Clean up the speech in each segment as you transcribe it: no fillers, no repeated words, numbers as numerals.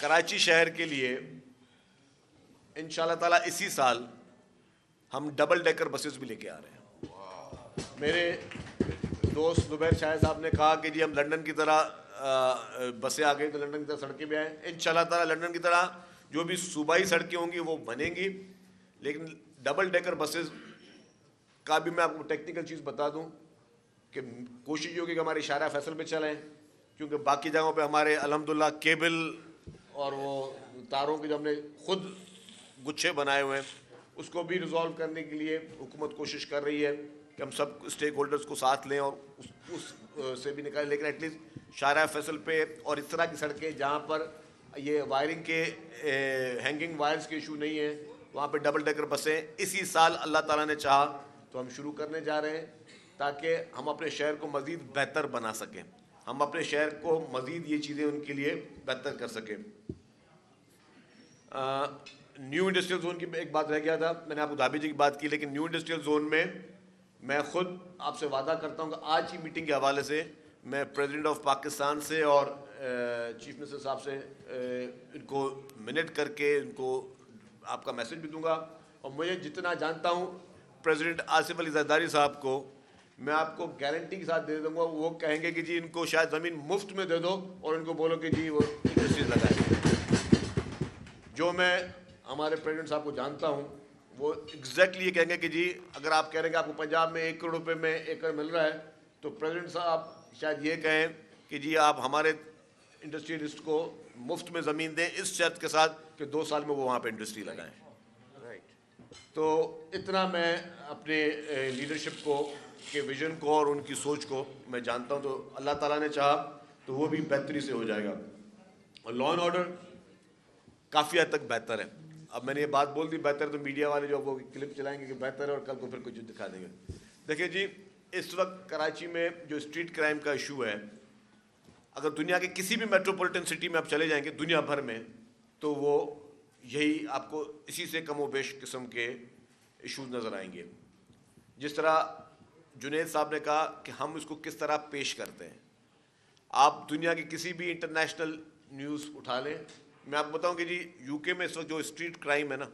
कराची शहर के लिए इंशाल्लाह ताला इसी साल हम डबल डेकर बसेस भी लेके आ रहे हैं। मेरे दोस्त जुबैर शाह साहब ने कहा कि जी हम लंदन की तरह बसें आ गई तो लंदन की तरह सड़कें भी आए। इंशाल्लाह ताला लंदन की तरह जो भी सूबाई सड़कें होंगी वो बनेंगी, लेकिन डबल डेकर बसेस का भी मैं आपको टेक्निकल चीज़ बता दूं कि कोशिश ये होगी कि हमारे शारा फैसल में चलें, क्योंकि बाकी जगहों पे हमारे अल्हम्दुलिल्लाह केबल और वो तारों के जो हमने खुद गुच्छे बनाए हुए हैं उसको भी रिजॉल्व करने के लिए हुकूमत कोशिश कर रही है कि हम सब स्टेक होल्डर्स को साथ लें और उस से भी निकालें। लेकिन एटलीस्ट शारा फैसल पे और इस तरह की सड़कें जहाँ पर ये वायरिंग के हैंगिंग वायर्स के इशू नहीं है, वहाँ पे डबल डेकर बसें इसी साल अल्लाह ताला ने चाहा तो हम शुरू करने जा रहे हैं, ताकि हम अपने शहर को मज़ीद बेहतर बना सकें, हम अपने शहर को मज़ीद ये चीज़ें उनके लिए बेहतर कर सकें। न्यू इंडस्ट्रियल जोन की एक बात रह गया था, मैंने आपको धाबी जी की बात की, लेकिन न्यू इंडस्ट्रियल जोन में मैं खुद आपसे वादा करता हूँ कि आज की मीटिंग के हवाले से मैं प्रेसिडेंट ऑफ पाकिस्तान से और चीफ मिनिस्टर साहब से इनको मिनट करके इनको आपका मैसेज भी दूंगा। और मुझे जितना जानता हूँ प्रेसिडेंट आसिफ अली जरदारी साहब को मैं आपको गारंटी के साथ दे दूंगा, वो कहेंगे कि जी इनको शायद ज़मीन मुफ्त में दे दो और इनको बोलो कि जी वो इंडस्ट्रीज लगाएं। जो मैं हमारे प्रेसिडेंट साहब को जानता हूँ वो एग्जैक्टली ये कहेंगे कि जी अगर आप कह रहे हैं कि आपको पंजाब में 1 करोड़ रुपए में एकड़ मिल रहा है तो प्रेसिडेंट साहब शायद ये कहें कि जी आप हमारे इंडस्ट्रियलिस्ट को मुफ्त में ज़मीन दें इस शर्त के साथ कि 2 साल में वो वहाँ पे इंडस्ट्री लगाएं। तो इतना मैं अपने लीडरशिप को के विजन को और उनकी सोच को मैं जानता हूँ, तो अल्लाह ताला ने चाहा तो वो भी बेहतरी से हो जाएगा। और लॉ एंड ऑर्डर काफ़ी हद तक बेहतर है। अब मैंने ये बात बोल दी बेहतर, तो मीडिया वाले जो वो क्लिप चलाएंगे कि बेहतर है और कल को फिर कुछ दिखा देंगे। देखिए जी, इस वक्त कराची में जो स्ट्रीट क्राइम का इशू है, अगर दुनिया के किसी भी मेट्रोपॉलिटन सिटी में आप चले जाएंगे दुनिया भर में, तो वो यही आपको इसी से कमो बेश किस्म के इशूज़ नज़र आएंगे। जिस तरह जुनेद साहब ने कहा कि हम इसको किस तरह पेश करते हैं, आप दुनिया की किसी भी इंटरनेशनल न्यूज़ उठा लें, मैं आपको बताऊं कि जी यूके में इस वक्त जो स्ट्रीट क्राइम है ना,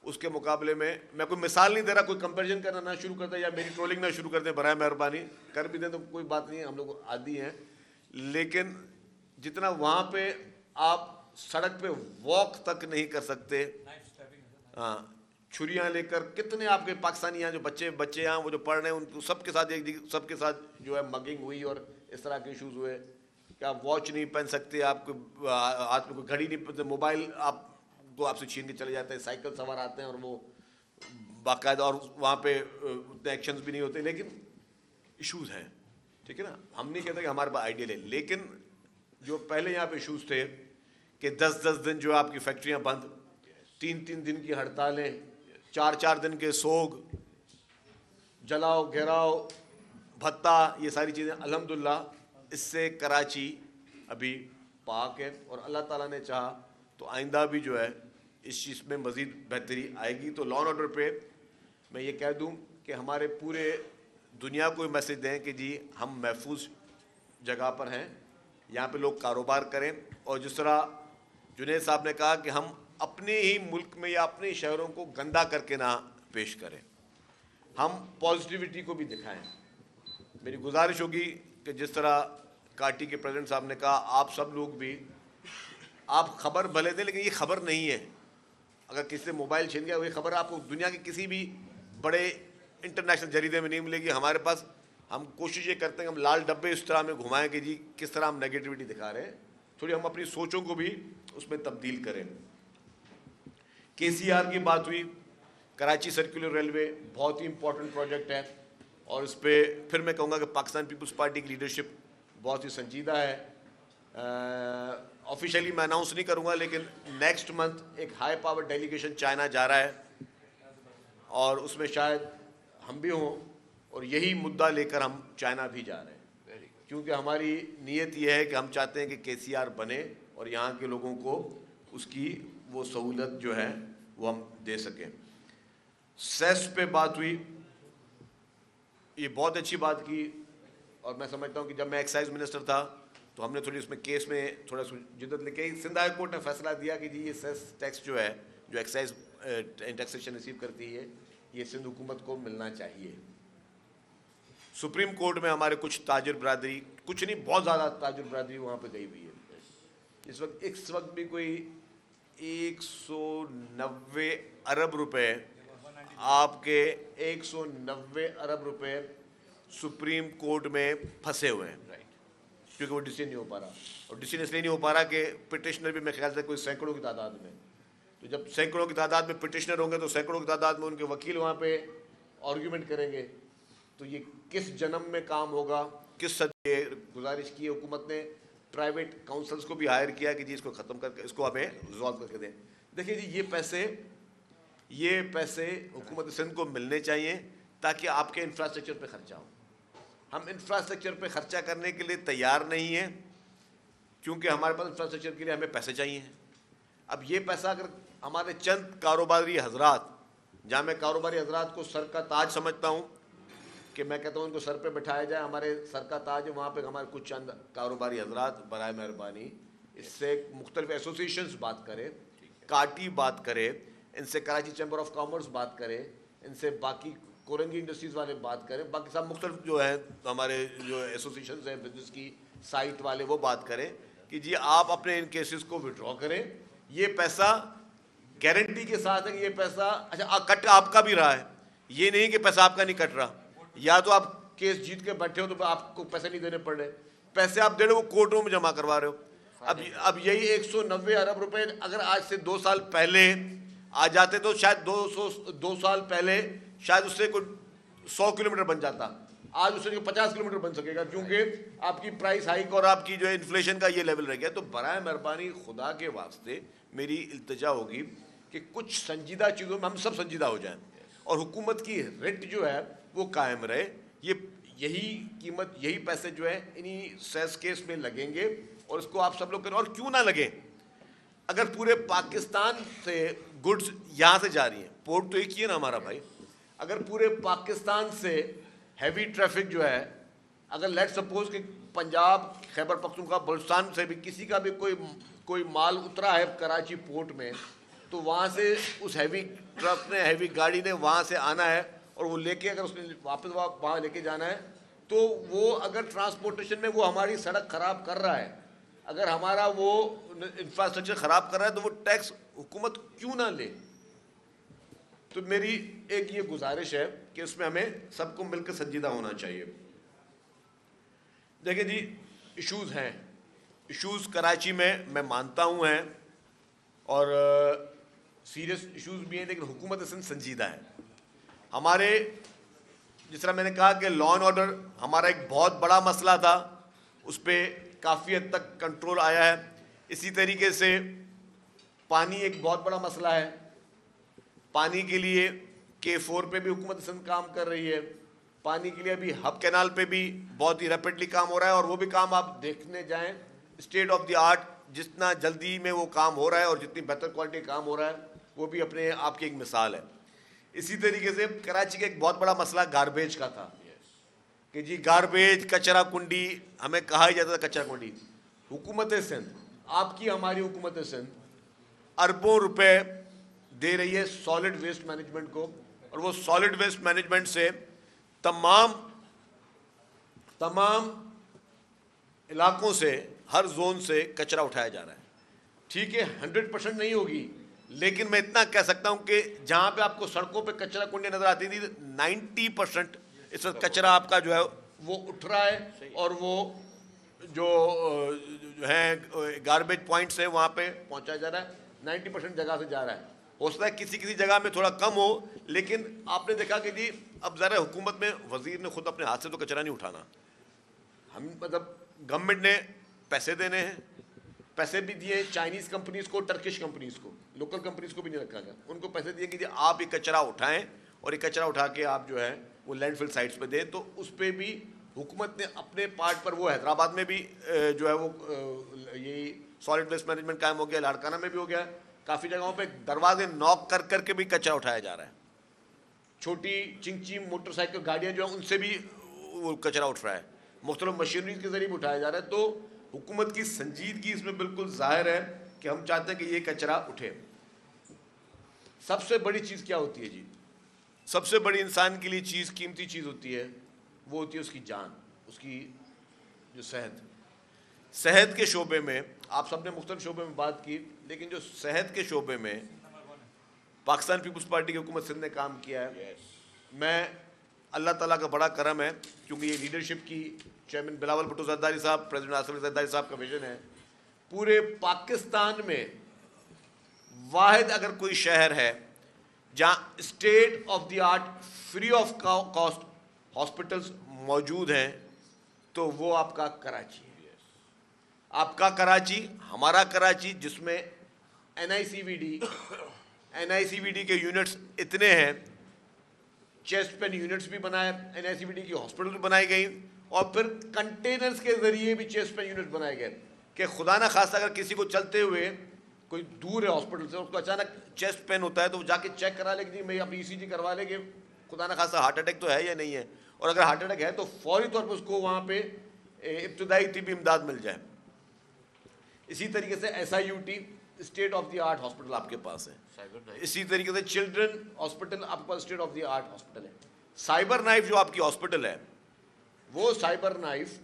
उसके मुकाबले में मैं कोई मिसाल नहीं दे रहा, कोई कंपैरिजन करना ना शुरू करते या मेरी ट्रोलिंग ना शुरू करते, बराए मेहरबानी कर भी दें तो कोई बात नहीं है, हम लोग आदी हैं। लेकिन जितना वहाँ पे आप सड़क पे वॉक तक नहीं कर सकते, हाँ, छुरियाँ लेकर कितने आपके पाकिस्तानी यहाँ जो बच्चे यहाँ वो जो पढ़ रहे हैं उनको सबके साथ जो है मगिंग हुई और इस तरह के इशूज़ हुए कि आप वॉच नहीं पहन सकते, आपको हाथ में कोई घड़ी नहीं पहनते, मोबाइल आपको आपसे छीन के चले जाते हैं, साइकिल सवार आते हैं और वो बाकायदा, और वहाँ पे उतने एक्शंस भी नहीं होते, लेकिन इश्यूज़ हैं, ठीक है ना। हम नहीं कहते कि हमारे पास आइडियल है, लेकिन जो पहले यहाँ पे इशूज़ थे कि 10-10 दिन जो आपकी फैक्ट्रियाँ बंद, 3-3 दिन की हड़तालें, 4-4 दिन के सोग, जलाओ घेराओ भत्ता, ये सारी चीज़ें अल्हम्दुलिल्लाह इससे कराची अभी पाक है और अल्लाह ताला ने चाहा तो आइंदा भी जो है इस चीज़ में मज़ीद बेहतरी आएगी। तो लॉ एंड ऑर्डर पे मैं ये कह दूं कि हमारे पूरे दुनिया को मैसेज दें कि जी हम महफूज जगह पर हैं, यहाँ पे लोग कारोबार करें, और जिस तरह जुनेद साहब ने कहा कि हम अपने ही मुल्क में या अपने शहरों को गंदा करके ना पेश करें, हम पॉजिटिविटी को भी दिखाएं। मेरी गुजारिश होगी कि जिस तरह काटी के प्रेसिडेंट साहब ने कहा, आप सब लोग भी आप खबर भले दें, लेकिन ये खबर नहीं है। अगर किसी से मोबाइल छीन गया, वही खबर आपको दुनिया के किसी भी बड़े इंटरनेशनल जरीदे में नहीं मिलेगी। हमारे पास हम कोशिश ये करते हैं कि हम लाल डब्बे इस तरह में घुमाएं कि जी किस तरह हम नेगेटिविटी दिखा रहे हैं, थोड़ी हम अपनी सोचों को भी उसमें तब्दील करें। KCR की बात हुई, कराची सर्कुलर रेलवे बहुत ही इंपॉर्टेंट प्रोजेक्ट है और इस पर फिर मैं कहूँगा कि पाकिस्तान पीपल्स पार्टी की लीडरशिप बहुत ही संजीदा है। ऑफिशियली मैं अनाउंस नहीं करूँगा, लेकिन नेक्स्ट मंथ एक हाई पावर डेलीगेशन चाइना जा रहा है और उसमें शायद हम भी हों, और यही मुद्दा लेकर हम चाइना भी जा रहे हैं, क्योंकि हमारी नीयत यह है कि हम चाहते हैं कि KCR बने और यहाँ के लोगों को उसकी वो सहूलत जो है वो हम दे सकें। सेस पे बात हुई, ये बहुत अच्छी बात की, और मैं समझता हूँ कि जब मैं एक्साइज मिनिस्टर था तो हमने थोड़ी उसमें केस में थोड़ा जिद्दत लेके सिंध हाई कोर्ट ने फैसला दिया कि जी ये सेस टैक्स जो है, जो एक्साइज टैक्सेशन रिसीव करती है, ये सिंध हुकूमत को मिलना चाहिए। सुप्रीम कोर्ट में हमारे कुछ ताजिर बरादरी, कुछ नहीं बहुत ज़्यादा ताजिर बरादरी वहाँ पे गई हुई है। इस वक्त भी कोई 190 अरब रुपए, आपके 190 अरब रुपए सुप्रीम कोर्ट में फंसे हुए हैं, क्योंकि वो डिसीजन नहीं हो पा रहा। और डिसीजन इसलिए नहीं हो पा रहा कि पिटिशनर भी मेरे ख्याल से कोई सैकड़ों की तादाद में, तो जब सैकड़ों की तादाद में पिटिशनर होंगे तो सैकड़ों की तादाद में उनके वकील वहाँ पे आर्ग्यूमेंट करेंगे। तो ये किस जन्म में काम होगा, किस सदी। गुजारिश की है हुकूमत ने प्राइवेट काउंसल्स को भी हायर किया कि जी इसको ख़त्म करके इसको हमें रिजॉल्व करके दें। देखिए जी ये पैसे हुकूमत सिंध को मिलने चाहिए ताकि आपके इंफ्रास्ट्रक्चर पे खर्चा हो। हम इंफ्रास्ट्रक्चर पे खर्चा करने के लिए तैयार नहीं हैं, क्योंकि हमारे पास इंफ्रास्ट्रक्चर के लिए हमें पैसे चाहिए। अब ये पैसा अगर हमारे चंद कारोबारी हजरात, जहाँ मैं कारोबारी हजरात को सर का ताज समझता हूँ, कि मैं कहता हूँ उनको सर पे बैठाया जाए, हमारे सर का ताज है, वहाँ पे हमारे कुछ चंद कारोबारी हजरात बराए मेहरबानी इससे मुख्तलिफ एसोसिएशंस बात करें, काटी बात करें, इनसे कराची चैम्बर ऑफ कॉमर्स बात करें, इनसे बाकी कोरंगी इंडस्ट्रीज़ वाले बात करें, बाकी सब मुख्तलिफ जो है हमारे जो एसोसिएशंस हैं बिजनेस की साइट वाले, वो बात करें कि जी आप अपने इन केसेस को विड्रॉ करें। ये पैसा गारंटी के साथ है कि ये पैसा अच्छा कट आपका भी रहा है, ये नहीं कि पैसा आपका नहीं कट रहा। या तो आप केस जीत के बैठे हो तो आपको पैसे नहीं देने पड़ रहे, पैसे आप दे रहे हो वो कोर्टों में जमा करवा रहे हो। अब यही 190 अरब रुपए अगर आज से 2 साल पहले आ जाते तो शायद 2 साल पहले शायद उससे कोई 100 किलोमीटर बन जाता, आज उससे 50 किलोमीटर बन सकेगा, क्योंकि आपकी प्राइस हाइक और आपकी जो इन्फ्लेशन का ये लेवल रह गया। तो बराए मेहरबानी खुदा के वास्ते मेरी इल्तिजा होगी कि कुछ संजीदा चीज़ों में हम सब संजीदा हो जाएं और हुकूमत की रेट जो है वो कायम रहे। यही कीमत, यही पैसे जो है इन्हीं सेस केस में लगेंगे और इसको आप सब लोग करें। और क्यों ना लगे, अगर पूरे पाकिस्तान से गुड्स यहाँ से जा रही हैं, पोर्ट तो एक ही है ना हमारा भाई, अगर पूरे पाकिस्तान से हैवी ट्रैफिक जो है, अगर लेट सपोज कि पंजाब, खैबर पख्तूनख्वा, बलूचिस्तान से भी किसी का भी कोई माल उतरा है कराची पोर्ट में, तो वहाँ से उस हैवी ट्रक ने, हैवी गाड़ी ने वहाँ से आना है और वो लेके अगर उसने वापस वहाँ लेके जाना है, तो वो अगर ट्रांसपोर्टेशन में वो हमारी सड़क ख़राब कर रहा है, अगर हमारा वो इंफ्रास्ट्रक्चर ख़राब कर रहा है, तो वो टैक्स हुकूमत क्यों ना ले। तो मेरी एक ये गुजारिश है कि इसमें हमें सबको मिलकर संजीदा होना चाहिए। देखिए जी, इश्यूज़ हैं, इश्यूज़ कराची में मैं मानता हूँ हैं और सीरियस इश्यूज़ भी हैं, लेकिन हुकूमत सिंध संजीदा है। हमारे, जिस तरह मैंने कहा कि लॉ एंड ऑर्डर हमारा एक बहुत बड़ा मसला था, उस पर काफ़ी हद तक कंट्रोल आया है। इसी तरीके से पानी एक बहुत बड़ा मसला है, पानी के लिए K4 पे भी हुकूमत सिंध काम कर रही है, पानी के लिए अभी हब कैनाल पे भी बहुत ही रैपिडली काम हो रहा है और वो भी काम आप देखने जाएं स्टेट ऑफ द आर्ट, जितना जल्दी में वो काम हो रहा है और जितनी बेहतर क्वालिटी काम हो रहा है, वो भी अपने आप की एक मिसाल है। इसी तरीके से कराची का एक बहुत बड़ा मसला गार्बेज का था कि जी गार्बेज, कचरा कुंडी, हमें कहा ही जाता था कचरा कुंडी। हुकूमत सिंध, आपकी हमारी हुकूमत सिंध अरबों रुपए दे रही है सॉलिड वेस्ट मैनेजमेंट को, और वो सॉलिड वेस्ट मैनेजमेंट से तमाम इलाकों से, हर जोन से कचरा उठाया जा रहा है। ठीक है, 100% नहीं होगी, लेकिन मैं इतना कह सकता हूं कि जहां पे आपको सड़कों पे कचरा कुंडी नजर आती थी, 90% इस वक्त कचरा आपका जो है वो उठ रहा है और वो जो है गार्बेज पॉइंट्स है वहां पे पहुंचाया जा रहा है। 90% जगह से जा रहा है। हो सकता है किसी किसी जगह में थोड़ा कम हो, लेकिन आपने देखा कि जी अब ज़रा हुकूमत में वजीर ने खुद अपने हाथ से तो कचरा नहीं उठाना, हम मतलब गवर्नमेंट ने पैसे देने हैं, पैसे भी दिए चाइनीज़ कंपनीज़ को, टर्किश कंपनीज़ को, लोकल कंपनीज़ को भी नहीं रखा गया, उनको पैसे दिए कि जी आप ये कचरा उठाएं और ये कचरा उठा के आप जो है वो लैंडफिल साइट्स पे दें। तो उस पर भी हुकूमत ने अपने पार्ट पर, वो हैदराबाद में भी जो है वो यही सॉलिड वेस्ट मैनेजमेंट कायम हो गया, लाड़काना में भी हो गया, काफ़ी जगहों पे दरवाजे नॉक कर करके भी कचरा उठाया जा रहा है। छोटी चिंची मोटरसाइकिल गाड़ियाँ जो हैं उनसे भी वो कचरा उठ रहा है, मुख्तलिफ मशीनरी के ज़रिए भी उठाया जा रहा है। तो हुकूमत की संजीदगी इसमें बिल्कुल जाहिर है कि हम चाहते हैं कि ये कचरा उठे। सबसे बड़ी चीज़ क्या होती है जी? सबसे बड़ी इंसान के लिए चीज़, कीमती चीज़ होती है, वो होती है उसकी जान, उसकी जो सेहत के शोबे में। आप सबने मुख्तलिफ शोबे में बात की, लेकिन जो सेहत के शोबे में पाकिस्तान पीपल्स पार्टी की हुकूमत सिंध ने काम किया है। मैं अल्लाह ताला का बड़ा करम है, क्योंकि ये लीडरशिप की चेयरमैन बिलावल भुट्टो ज़रदारी साहब, प्रेसिडेंट आसिफ अली ज़रदारी साहब का विजन है। पूरे पाकिस्तान में वाहिद अगर कोई शहर है जहाँ state of the art free of cost hospitals मौजूद हैं, तो वो आपका कराची है। आपका कराची, हमारा कराची, जिसमें एनआईसीवीडी के यूनिट्स इतने हैं, चेस्ट पेन यूनिट्स भी बनाए, एनआईसीवीडी की हॉस्पिटल भी बनाई गई, और फिर कंटेनर्स के जरिए भी चेस्ट पेन यूनिट बनाए गए कि खुदा ना खास्ता अगर किसी को चलते हुए कोई दूर है हॉस्पिटल से, उसको अचानक चेस्ट पेन होता है, तो वो जाके चेक करा लेगी, जी मैं अपनी ईसीजी करवा लेंगे, खुदा ना खास्ता हार्ट अटैक तो है या नहीं है, और अगर हार्ट अटैक है तो फौरी तौर पर उसको वहाँ पे इब्तदाई तिब्बी इमदाद मिल जाए। इसी तरीके से SIUT state of the art hospital आपके पास है। इसी तरीके से चिल्ड्रन हॉस्पिटल आपके पास state of the art hospital है। साइबर नाइफ जो आपकी हॉस्पिटल है, वो साइबर नाइफ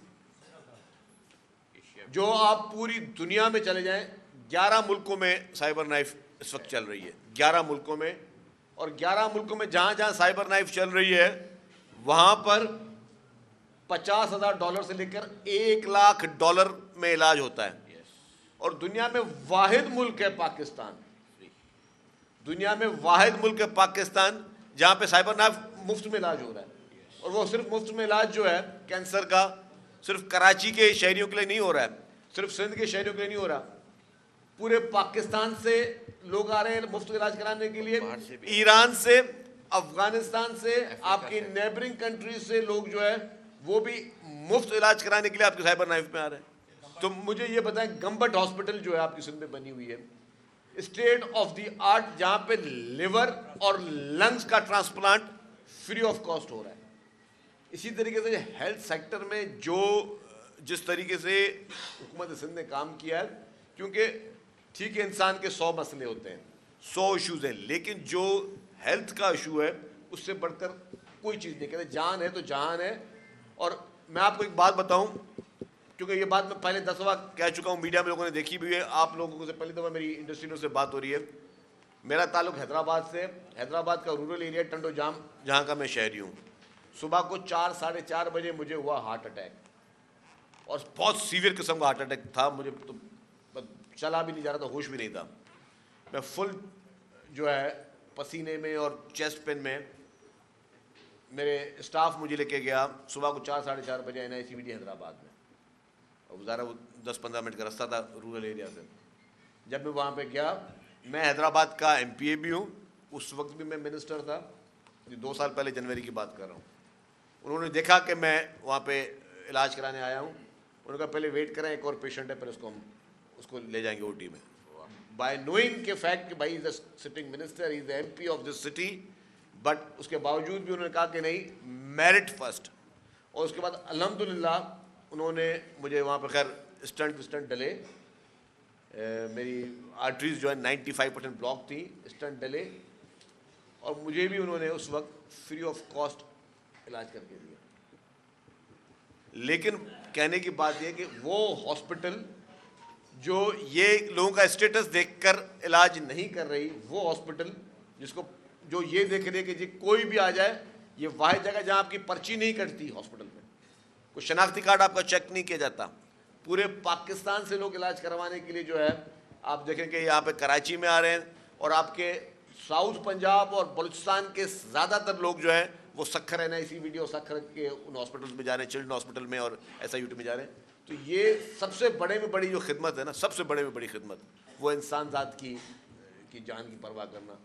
जो आप पूरी दुनिया में चले जाएं, 11 मुल्कों में साइबर नाइफ इस वक्त चल रही है, 11 मुल्कों में। और 11 मुल्कों में जहां जहां साइबर नाइफ चल रही है, वहां पर $50,000 से लेकर $1 लाख में इलाज होता है। और दुनिया में वाहिद मुल्क है पाकिस्तान, दुनिया में वाहिद मुल्क है पाकिस्तान जहां पे साइबर नाइफ मुफ्त में इलाज हो रहा है। और वो सिर्फ मुफ्त में इलाज जो है कैंसर का, सिर्फ कराची के शहरियों के लिए नहीं हो रहा है, सिर्फ सिंध के शहरियों के लिए नहीं हो रहा, पूरे पाकिस्तान से लोग आ रहे हैं मुफ्त इलाज कराने के लिए। ईरान से, अफगानिस्तान से, आपकी नेबरिंग कंट्रीज से लोग जो है वो भी मुफ्त इलाज कराने के लिए आपके साइबर नाइफ में आ रहे हैं। तो मुझे ये बताएं, गंबट हॉस्पिटल जो है आपकी सिंध में बनी हुई है, स्टेट ऑफ द आर्ट, जहां पे लिवर और लंग्स का ट्रांसप्लांट फ्री ऑफ कॉस्ट हो रहा है। इसी तरीके से हेल्थ सेक्टर में जो जिस तरीके से हुकूमत सिंध ने काम किया है, क्योंकि ठीक है इंसान के 100 मसले होते हैं, 100 इशूज़ हैं, लेकिन जो हेल्थ का इशू है उससे बढ़कर कोई चीज़ नहीं। कहते जान है तो जहान है। और मैं आपको एक बात बताऊं, क्योंकि ये बात मैं पहले 10 दफ़ा कह चुका हूँ, मीडिया में लोगों ने देखी भी है, आप लोगों से पहली दफ़ा मेरी इंडस्ट्री से बात हो रही है। मेरा ताल्लुक हैदराबाद से, हैदराबाद का रूरल एरिया टंडो जाम, जहाँ का मैं शहरी हूँ। सुबह को 4, साढ़े 4 बजे मुझे हुआ हार्ट अटैक, और बहुत सीवियर किस्म का हार्ट अटैक था। मुझे तो चला भी नहीं जा रहा था, होश भी नहीं था। मैं फुल जो है पसीने में और चेस्ट पेन में, मेरे स्टाफ मुझे लेके गया सुबह को 4, साढ़े 4 बजे NICVD हैदराबाद में। और ज़रा वो 10-15 मिनट का रास्ता था रूरल एरिया से। जब मैं वहाँ पे गया, मैं हैदराबाद का MPA भी हूँ, उस वक्त भी मैं मिनिस्टर था, 2 साल पहले जनवरी की बात कर रहा हूँ। उन्होंने देखा कि मैं वहाँ पे इलाज कराने आया हूँ, उन्होंने कहा पहले वेट करें, एक और पेशेंट है, पहले उसको ले जाएंगे OT में। बाय नोइंग के फैक्ट कि भाई is the sitting minister, is the MP of this city, but उसके बावजूद भी उन्होंने कहा कि नहीं, मेरिट फर्स्ट। और उसके बाद अल्हम्दुलिल्लाह उन्होंने मुझे वहाँ पर खैर स्टंट डले, मेरी आर्टरीज जो है 95% ब्लॉक थी, स्टंट डले, और मुझे भी उन्होंने उस वक्त फ्री ऑफ कॉस्ट इलाज करके दिया। लेकिन कहने की बात यह कि वो हॉस्पिटल जो ये लोगों का स्टेटस देखकर इलाज नहीं कर रही, वो हॉस्पिटल जिसको जो ये देख रही है कि जी कोई भी आ जाए, ये वाहिद जगह जहां आपकी पर्ची नहीं कटती हॉस्पिटल में, कोई शनाख्ती कार्ड आपका चेक नहीं किया जाता। पूरे पाकिस्तान से लोग इलाज करवाने के लिए जो है, आप देखें कि यहाँ पे कराची में आ रहे हैं, और आपके साउथ पंजाब और बलूचिस्तान के ज़्यादातर लोग जो हैं वो सक्खर NICVD और सक्खर के उन हॉस्पिटल्स में जा रहे हैं, चिल्ड्रन हॉस्पिटल में और SIUT में जा रहे हैं। तो ये सबसे बड़े में बड़ी जो खिदमत है ना, सबसे बड़े में बड़ी खिदमत, वो इंसान ज़ात की जान की परवाह करना।